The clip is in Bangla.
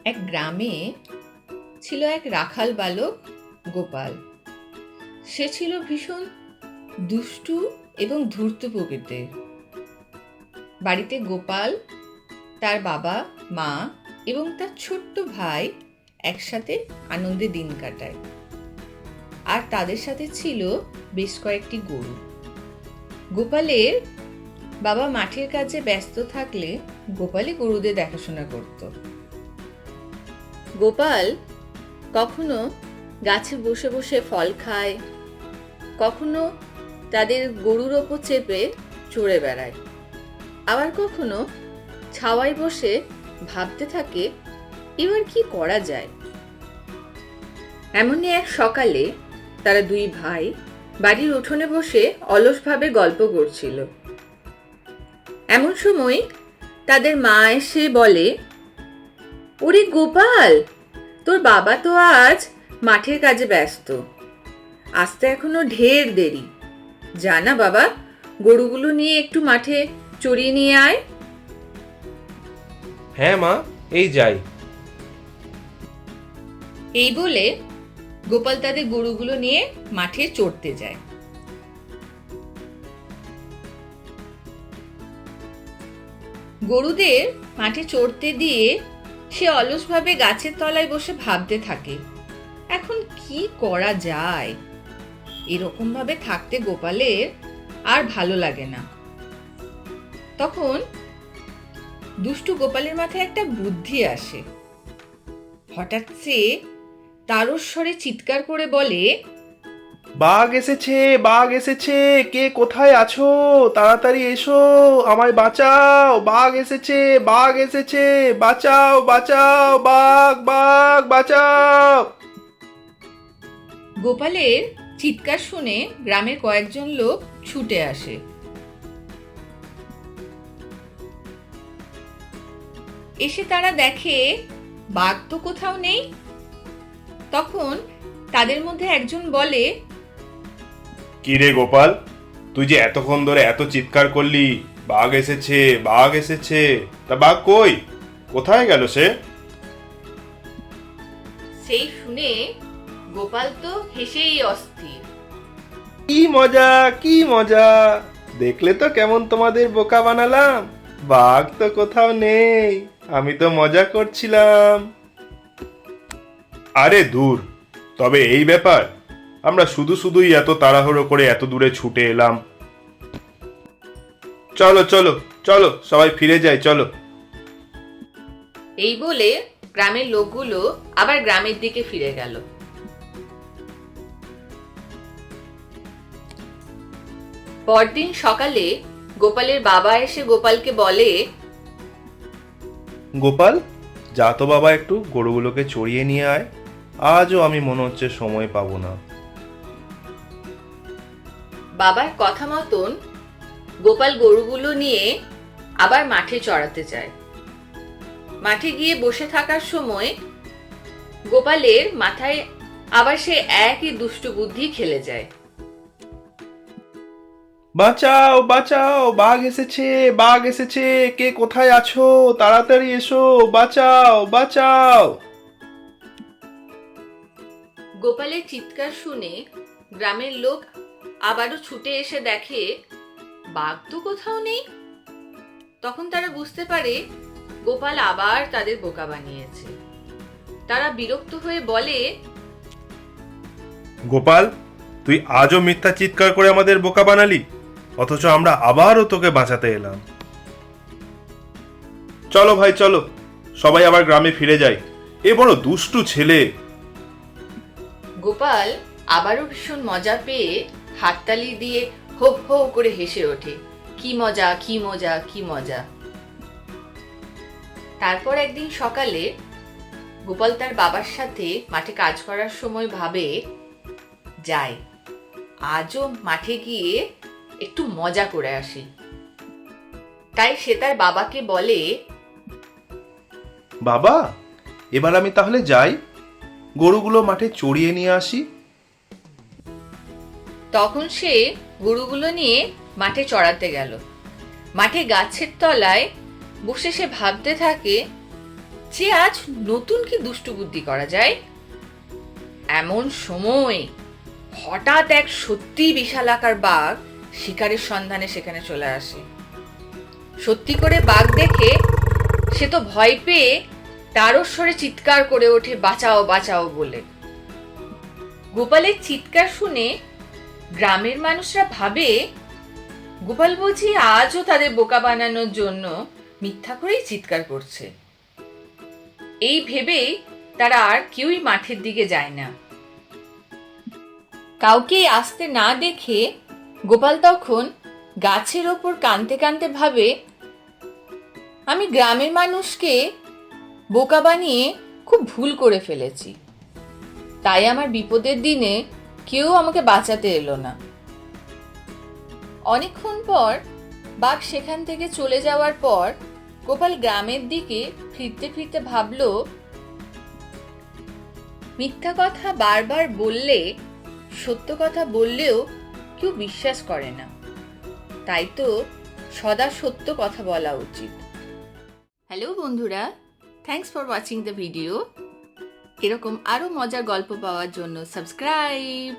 এক গ্রামে ছিল এক রাখাল বালক গোপাল। সে ছিল ভীষণ দুষ্টু এবং ধূর্ত প্রকৃতির। বাড়িতে গোপাল, তার বাবা মা এবং তার ছোট্ট ভাই একসাথে আনন্দে দিন কাটায়। আর তাদের সাথে ছিল বেশ কয়েকটি গরু। গোপালের বাবা মাঠের কাজে ব্যস্ত থাকলে গোপালই গরুদের দেখাশোনা করত। গোপাল কখনো গাছে বসে বসে ফল খায়, কখনো তাদের গরুর ওপর চেপে চড়ে বেড়ায়, আবার কখনো ছাওয়ায় বসে ভাবতে থাকে এবার কি করা যায়। এমনই এক সকালে তারা দুই ভাই বাড়ির উঠোনে বসে অলসভাবে গল্প করছিল। এমন সময় তাদের মা এসে বলে, ওরে গোপাল, তোর বাবা তো আজ মাঠের কাজে ব্যস্ত, আসতে এখনো ঢের দেরি। জানা বাবা, গরুগুলো নিয়ে একটু মাঠে চড়িয়ে নিয়ে আয়। হ্যাঁ মা, এই যাই। এই বলে গোপাল তাদের গরুগুলো নিয়ে মাঠে চড়তে যায়। গরুদের মাঠে চড়তে দিয়ে সে অলসভাবে গাছের তলায় বসে ভাবতে থাকে এখন কি করা যায়। এরকম ভাবে থাকতে গোপালের আর ভালো লাগে না। তখন দুষ্টু গোপালের মাথায় একটা বুদ্ধি আসে। হঠাৎ সে তারস্বরে চিৎকার করে বলে, বাঘ এসেছে, বাঘ এসেছে, কে কোথায় আছো? তাড়াতাড়ি এসো, আমায় বাঁচাও, বাঘ এসেছে, বাঘ এসেছে, বাঁচাও বাঁচাও, বাঘ বাঘ বাঁচাও। গোপালের চিৎকার শুনে গ্রামের কয়েকজন লোক ছুটে আসে। এসে তারা দেখে বাঘ তো কোথাও নেই। তখন তাদের মধ্যে একজন বলে, কি রে গোপাল, তুই যে এতক্ষণ ধরে এত চিৎকার করলি বাঘ এসেছে, বাঘ এসেছে, তা বাঘ কই? কোথায় গেল সে? সেই শুনে গোপাল তো হেসেই অস্থির। কি মজা, কি মজা! দেখলে তো কেমন তোমাদের বোকা বানালাম। বাঘ তো কোথাও নেই, আমি তো মজা করছিলাম। আরে দূর, তবে এই ব্যাপার, আমরা শুধু শুধুই এত তাড়াহুড়ো করে এত দূরে ছুটে এলাম। চলো চলো চলো, সবাই ফিরে যাই, চলো। এই বলে গ্রামের লোকগুলো আবার গ্রামের দিকে ফিরে গেল। পরদিন সকালে গোপালের বাবা এসে গোপালকে বলে, গোপাল, যা তো বাবা, একটু গরুগুলোকে চড়িয়ে নিয়ে আয়। আজও আমি মনে হচ্ছে সময় পাবো না। বাবার কথা মতন গোপাল গরুগুলো নিয়ে আবার মাঠে চড়াতে যায়। মাঠে গিয়ে বসে থাকার সময় গোপালের মাথায় আবার সে একই দুষ্টু বুদ্ধি খেলে যায়। বাঁচাও বাঁচাও, বাঘ এসেছে, বাঘ এসেছে, কে কোথায় আছো? তাড়াতাড়ি এসো, বাঁচাও বাঁচাও। গোপালের চিৎকার শুনে গ্রামের লোক আবারও ছুটে এসে দেখে বাঘ তো কোথাও নেই। তখন তারা বুঝতে পারে গোপাল আবার তাদের বোকা বানিয়েছে। তারা বিরক্ত হয়ে বলে, গোপাল, তুই আজও মিথ্যা চিৎকার করে আমাদের বোকা বানালি, অথচ আমরা আবারও তোকে বাঁচাতে এলাম। চলো ভাই চলো, সবাই আবার গ্রামে ফিরে যাই। এ বড় দুষ্টু ছেলে। গোপাল আবারও ভীষণ মজা পেয়ে হাততালি দিয়ে হো হো করে হেসে ওঠে, কি মজা কি মজা কি মজা। তারপর একদিন সকালে গোপাল তার বাবার সাথে মাঠে কাজ করার সময় ভাবে, যাই আজও মাঠে গিয়ে একটু মজা করে আসি। তাই সে তার বাবাকে বলে, বাবা, এবার আমি তাহলে যাই, গরুগুলো মাঠে চড়িয়ে নিয়ে আসি। তখন সে গরুগুলো নিয়ে মাঠে চড়াতে গেল। মাঠে গাছের তলায় বসে সে ভাবতে থাকে যে আজ নতুন কি দুষ্টু বুদ্ধি করা যায়। এমন সময় হঠাৎ এক সত্যি বিশালাকার বাঘ শিকারের সন্ধানে সেখানে চলে আসে। সত্যি করে বাঘ দেখে সে তো ভয় পেয়ে তারস্বরে চিৎকার করে ওঠে, বাঁচাও বাঁচাও বলে। গোপালের চিৎকার শুনে গ্রামের মানুষরা ভাবে গোপাল বুঝি আজও তাদের বোকা বানানোর জন্য মিথ্যা করেই চিৎকার করছে। এই ভেবেই তারা আর কেউই মাঠের দিকে যায় না। কাউকে আসতে না দেখে গোপাল তখন গাছের ওপর কাঁদতে কাঁদতে ভাবে, আমি গ্রামের মানুষকে বোকা বানিয়ে খুব ভুল করে ফেলেছি, তাই আমার বিপদের দিনে কেউ আমাকে বাঁচাতে এলো না। অনেকক্ষণ পর বাঘ সেখান থেকে চলে যাওয়ার পর গোপাল গ্রামের দিকে ফিরতে ফিরতে ভাবল, মিথ্যা কথা বারবার বললে সত্য কথা বললেও কেউ বিশ্বাস করে না, তাই তো সদা সত্য কথা বলা উচিত। হ্যালো বন্ধুরা, thanks for watching the video. এরকম আরও মজার গল্প পাওয়ার জন্য সাবস্ক্রাইব।